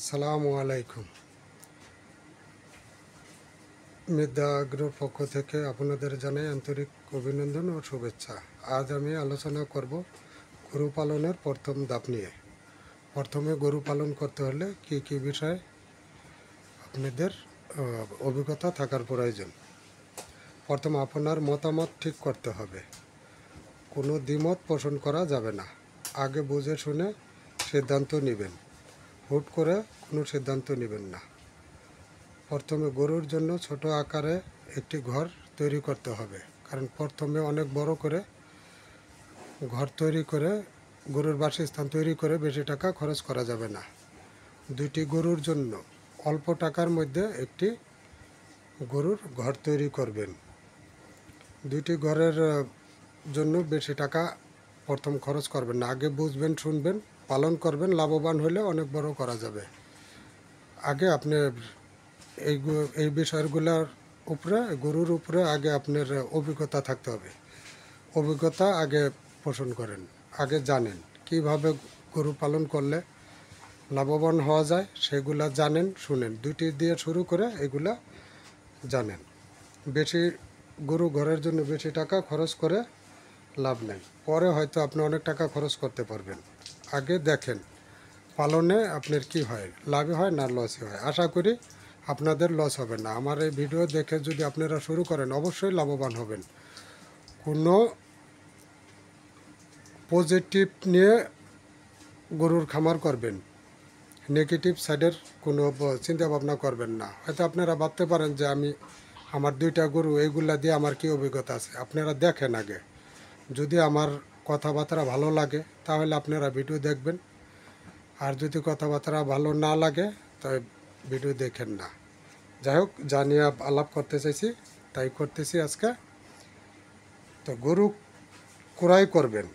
আসসালামু আলাইকুম। মিদ্যা আগ্রোর পক্ষ থেকে আপনাদের জানাই আন্তরিক অভিনন্দন ও শুভেচ্ছা। আজ আমি আলোচনা করব গরু পালনের প্রথম ধাপ নিয়ে। প্রথমে গরু পালন করতে হলে কি কি বিষয়ে আপনাদের অভিজ্ঞতা থাকার প্রয়োজন। প্রথম আপনার মতামত ঠিক করতে হবে। কোনো দ্বিমত পোষণ করা যাবে না। আগে বুঝে শুনে সিদ্ধান্ত নেবেন। হুট করে কোনো সিদ্ধান্ত নেবেন না। প্রথমে গরুর জন্য ছোট আকারে একটি ঘর তৈরি করতে হবে, কারণ প্রথমে অনেক বড় করে ঘর তৈরি করে গরুর বাসস্থান তৈরি করে বেশি টাকা খরচ করা যাবে না। দুইটি গরুর জন্য অল্প টাকার মধ্যে একটি গরুর ঘর তৈরি করবেন। দুইটি ঘরের জন্য বেশি টাকা প্রথম খরচ করবেন না। আগে বুঝবেন, শুনবেন, পালন করবেন, লাভবান হলে অনেক বড় করা যাবে। আগে আপনি এই বিষয়গুলোর উপরে, গরুর উপরে আগে আপনার অভিজ্ঞতা থাকতে হবে। অভিজ্ঞতা আগে পোষণ করেন, আগে জানেন কিভাবে গরু পালন করলে লাভবান হওয়া যায়, সেগুলা জানেন, শুনেন। দুইটি দিয়ে শুরু করে এগুলা জানেন। বেশি গরু ঘরের জন্য বেশি টাকা খরচ করে লাভ নেই। পরে হয়তো আপনি অনেক টাকা খরচ করতে পারবেন। আগে দেখেন পালনে আপনার কি হয়, লাভই হয় না লসই হয়। আশা করি আপনাদের লস হবে না। আমার এই ভিডিও দেখে যদি আপনারা শুরু করেন অবশ্যই লাভবান হবেন। কোনো পজিটিভ নিয়ে গরুর খামার করবেন, নেগেটিভ সাইডের কোনো চিন্তা ভাবনা করবেন না। হয়তো আপনারা ভাবতে পারেন যে আমার দুইটা গরু, এইগুলা দিয়ে আমার কি অভিজ্ঞতা আছে। আপনারা দেখেন আগে, যদি আমার কথাবার্তা ভালো লাগে তাহলে আপনারা ভিডিও দেখবেন, আর যদি কথাবার্তা ভালো না লাগে তাই ভিডিও দেখেন না। যাই হোক, যা নিয়ে আলাপ করতে চাইছি তাই করতেছি আজকে। তো গরু ক্রয় করবেন,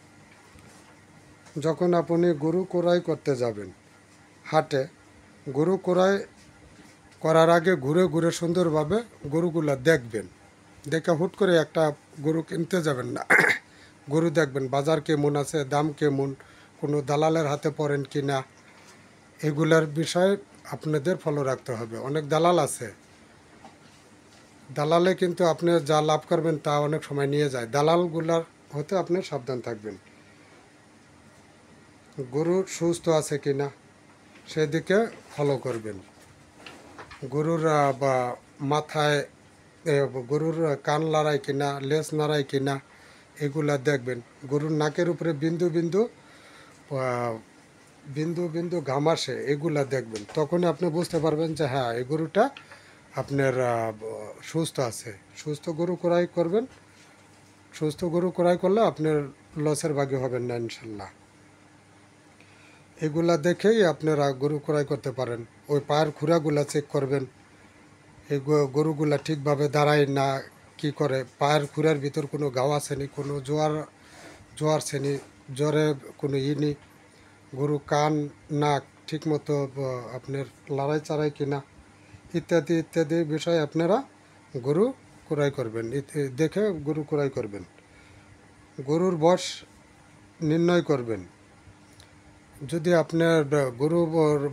যখন আপনি গরু ক্রয় করতে যাবেন হাটে, গরু ক্রয় করার আগে ঘুরে ঘুরে সুন্দরভাবে গরুগুলা দেখবেন। দেখে হুট করে একটা গরু কিনতে যাবেন না। গরু দেখবেন বাজার কেমন আছে, দাম কেমন, কোনো দালালের হাতে পড়েন কি না, এগুলার বিষয়ে আপনাদের ফলো রাখতে হবে। অনেক দালাল আছে, দালালে কিন্তু আপনি যা লাভ করবেন তা অনেক সময় নিয়ে যায়। দালালগুলার হতে আপনি সাবধান থাকবেন। গরু সুস্থ আছে কি না সেদিকে ফলো করবেন। গরুর বা মাথায় গরুর কান লড়াই কিনা, লেজ নাড়াই কিনা, এগুলা দেখবেন। গরুর নাকের উপরে বিন্দু বিন্দু বিন্দু বিন্দু ঘাম আসে, এগুলা দেখবেন। তখনই আপনি বুঝতে পারবেন যে হ্যাঁ, এই গরুটা আপনার সুস্থ আছে। সুস্থ গরু ক্রয় করবেন। সুস্থ গরু ক্রয় করলে আপনার লসের ভাগী হবেন না ইনশাল্লাহ। এগুলা দেখেই আপনারা গরু ক্রয় করতে পারেন। ওই পায়ের খুঁড়াগুলা চেক করবেন, এই গরুগুলা ঠিকভাবে দাঁড়ায় না কি করে, পায়ের খুঁড়ার ভিতর কোনো ঘাও আসেনি, কোনো জোয়ার শ্রেণী জ্বরে কোনো নেই, গরু কান নাক ঠিকমতো আপনার লড়াই চাড়াই কিনা, ইত্যাদি ইত্যাদি বিষয় আপনারা গরু ক্রয় করবেন। দেখে গরু ক্রয় করবেন। গরুর বয়স নির্ণয় করবেন। যদি আপনার গরু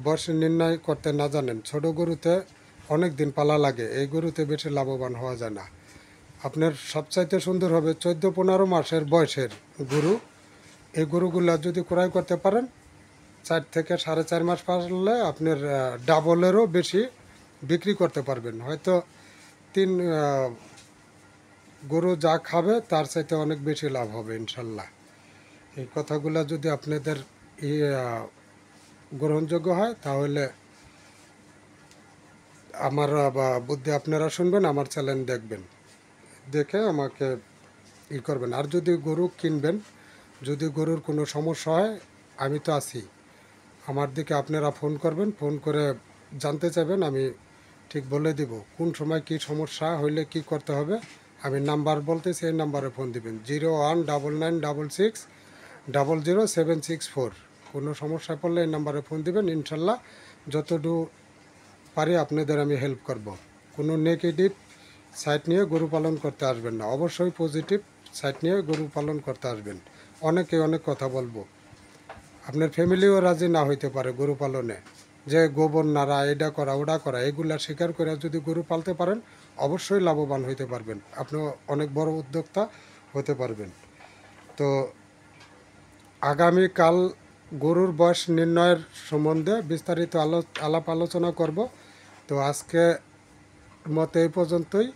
বয়স নির্ণয় করতে না জানেন, ছোট গরুতে অনেক দিন পালা লাগে, এই গরুতে বেশি লাভবান হওয়া যায় না। আপনার সবচাইতে সুন্দর হবে 14-15 মাসের বয়সের গরু। এই গরুগুলা যদি ক্রয় করতে পারেন, 4 থেকে 4.5 মাস পারলে আপনার ডাবলেরও বেশি বিক্রি করতে পারবেন। হয়তো গরু যা খাবে তার চাইতে অনেক বেশি লাভ হবে ইনশাল্লাহ। এই কথাগুলো যদি আপনাদের গ্রহণযোগ্য হয় তাহলে আমার বুদ্ধি আপনারা শুনবেন, আমার চ্যানেল দেখবেন, দেখে আমাকে করবেন। আর যদি গরু কিনবেন, যদি গরুর কোনো সমস্যা হয়, আমি তো আছি, আমার দিকে আপনারা ফোন করবেন। ফোন করে জানতে চাইবেন, আমি ঠিক বলে দিব কোন সময় কি সমস্যা হইলে কি করতে হবে। আমি নাম্বার বলতেছি, এই নাম্বারে ফোন দিবেন 019966000764। কোনো সমস্যা পড়লে এই নাম্বারে ফোন দিবেন। ইনশাল্লাহ যতটুকু পারি আপনাদের আমি হেল্প করব। কোনো নেগেটিভ সাইট নিয়ে গরু পালন করতে আসবেন না, অবশ্যই পজিটিভ সাইট নিয়ে গরু পালন করতে আসবেন। অনেকে অনেক কথা বলবো, আপনার ফ্যামিলিও রাজি না হইতে পারে গরু পালনে। যে গোবর নাড়া, এটা করা ওটা করা, এগুলা স্বীকার করে যদি গরু পালতে পারেন অবশ্যই লাভবান হইতে পারবেন, আপনি অনেক বড় উদ্যোক্তা হতে পারবেন। তো আগামীকাল গরুর বয়স নির্ণয়ের সম্বন্ধে বিস্তারিত আলাপ আলোচনা করব। তো আজকে মতো এই পর্যন্তই।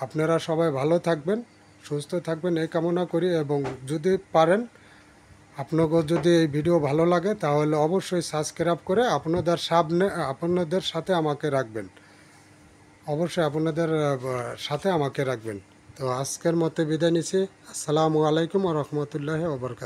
আপনারা সবাই ভালো থাকবেন, সুস্থ থাকবেন এই কামনা করি, এবং যদি পারেন আপনাকে যদি এই ভিডিও ভালো লাগে তাহলে অবশ্যই সাবস্ক্রাইব করে আপনাদের সাথে আমাকে রাখবেন, অবশ্যই আপনাদের সাথে আমাকে রাখবেন। তো আজকের মতো বিদায় নিচ্ছি। আসসালামু আলাইকুম ওয়া রাহমাতুল্লাহি ওয়া বারাকাতুহু।